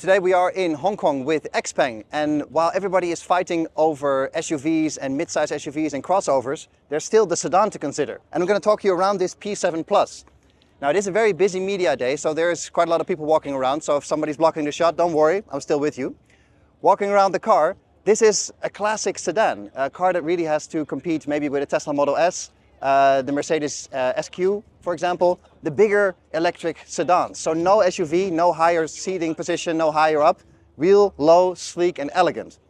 Today we are in Hong Kong with Xpeng, and while everybody is fighting over SUVs and mid-size SUVs and crossovers, there's still the sedan to consider. And I'm going to talk you around this P7 Plus. Now it is a very busy media day, so there's quite a lot of people walking around, so if somebody's blocking the shot, don't worry, I'm still with you. Walking around the car, this is a classic sedan, a car that really has to compete maybe with a Tesla Model S, the Mercedes SQ, for example, the bigger electric sedans. So no SUV, no higher seating position, no higher up, real low, sleek and elegant.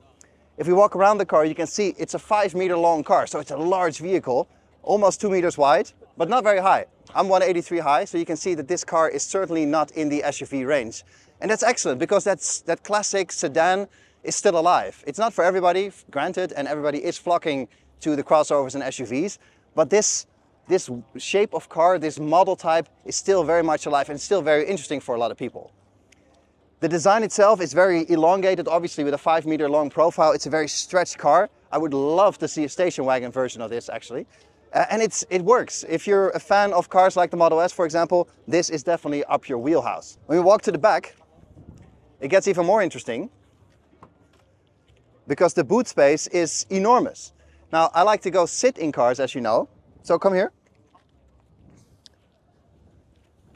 If we walk around the car, you can see it's a 5-meter long car, so it's a large vehicle, almost 2 meters wide, but not very high. I'm 183 high, so you can see that this car is certainly not in the SUV range. And that's excellent, because that classic sedan is still alive. It's not for everybody, granted, and everybody is flocking to the crossovers and SUVs, but this shape of car, this model type, is still very much alive and still very interesting for a lot of people. The design itself is very elongated, obviously with a 5-meter long profile. It's a very stretched car. I would love to see a station wagon version of this, actually. And it works. If you're a fan of cars like the Model S, for example, this is definitely up your wheelhouse. When we walk to the back, it gets even more interesting, because the boot space is enormous. Now, I like to go sit in cars, as you know, so come here.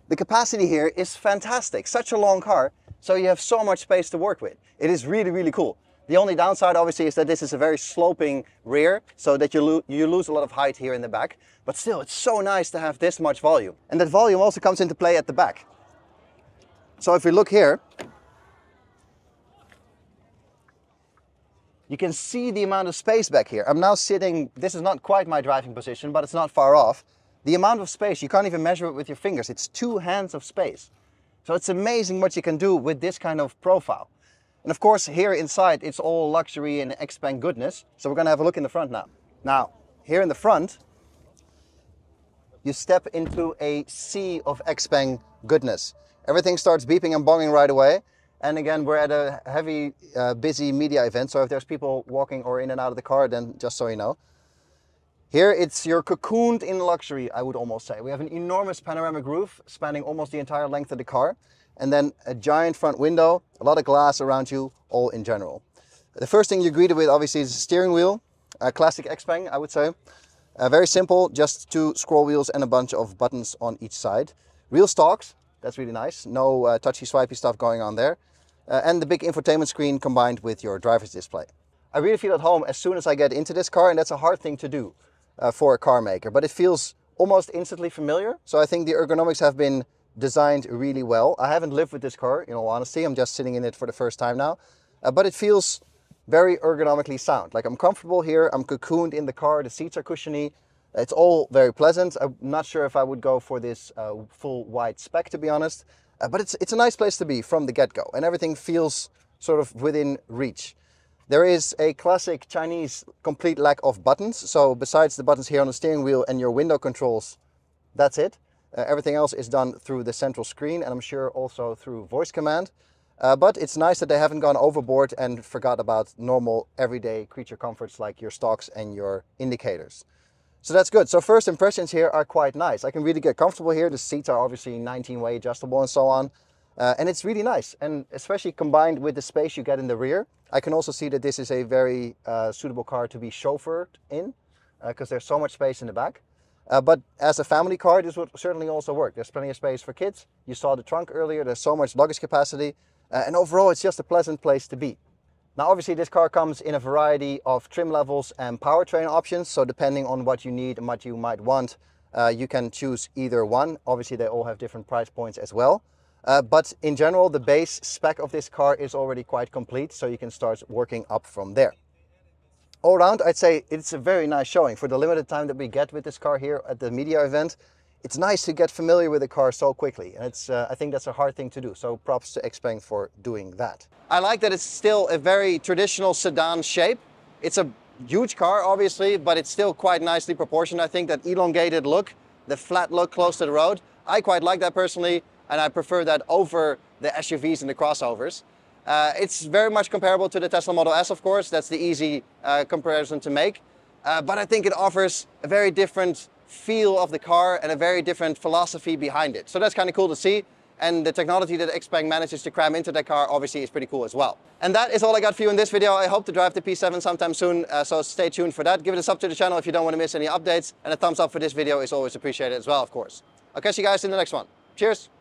The capacity here is fantastic. Such a long car, so you have so much space to work with. It is really, really cool. The only downside, obviously, is that this is a very sloping rear, so that you lose a lot of height here in the back. But still, it's so nice to have this much volume. And that volume also comes into play at the back. So if we look here, you can see the amount of space back here. I'm now sitting, this is not quite my driving position, but it's not far off. The amount of space, you can't even measure it with your fingers. It's 2 hands of space. So it's amazing what you can do with this kind of profile. And of course, here inside, it's all luxury and Xpeng goodness. So we're going to have a look in the front now. Now, here in the front, you step into a sea of Xpeng goodness. Everything starts beeping and bonging right away. And again, we're at a heavy, busy media event. So if there's people walking or in and out of the car, then just so you know. Here, you're cocooned in luxury, I would almost say. We have an enormous panoramic roof spanning almost the entire length of the car. And then a giant front window, a lot of glass around you, all in general. The first thing you're greeted with, obviously, is the steering wheel. Classic Xpeng, I would say. Very simple, just 2 scroll wheels and a bunch of buttons on each side. Real stalks, that's really nice. No touchy swipey stuff going on there. And the big infotainment screen combined with your driver's display. I really feel at home as soon as I get into this car, and that's a hard thing to do for a car maker. But it feels almost instantly familiar. So I think the ergonomics have been designed really well. I haven't lived with this car, in all honesty. I'm just sitting in it for the first time now. But it feels very ergonomically sound. Like, I'm comfortable here, I'm cocooned in the car, the seats are cushiony. It's all very pleasant. I'm not sure if I would go for this full wide spec, to be honest. But it's a nice place to be from the get-go, and everything feels sort of within reach. There is a classic Chinese complete lack of buttons. So besides the buttons here on the steering wheel and your window controls, that's it. Everything else is done through the central screen, and I'm sure also through voice command. But it's nice that they haven't gone overboard and forgot about normal everyday creature comforts like your stalks and your indicators. So that's good. So first impressions here are quite nice. I can really get comfortable here. The seats are obviously 19-way adjustable and so on. And it's really nice. And especially combined with the space you get in the rear, I can also see that this is a very suitable car to be chauffeured in, because there's so much space in the back. But as a family car, this would certainly also work. There's plenty of space for kids. You saw the trunk earlier. There's so much luggage capacity. And overall, it's just a pleasant place to be. Now, obviously, this car comes in a variety of trim levels and powertrain options. So depending on what you need and what you might want, you can choose either one. Obviously, they all have different price points as well. But in general, the base spec of this car is already quite complete. So you can start working up from there. All around, I'd say it's a very nice showing. For the limited time that we get with this car here at the media event, it's nice to get familiar with the car so quickly. And I think that's a hard thing to do. So props to Xpeng for doing that. I like that it's still a very traditional sedan shape. It's a huge car, obviously, but it's still quite nicely proportioned. I think that elongated look, the flat look close to the road, I quite like that personally. And I prefer that over the SUVs and the crossovers. It's very much comparable to the Tesla Model S, of course. That's the easy comparison to make. But I think it offers a very different feel of the car and a very different philosophy behind it. So that's kind of cool to see. And the technology that Xpeng manages to cram into that car obviously is pretty cool as well. And that is all I got for you in this video. I hope to drive the P7 sometime soon, so stay tuned for that. Give it a sub to the channel if you don't want to miss any updates. And a thumbs up for this video is always appreciated as well, of course. I'll catch you guys in the next one. Cheers!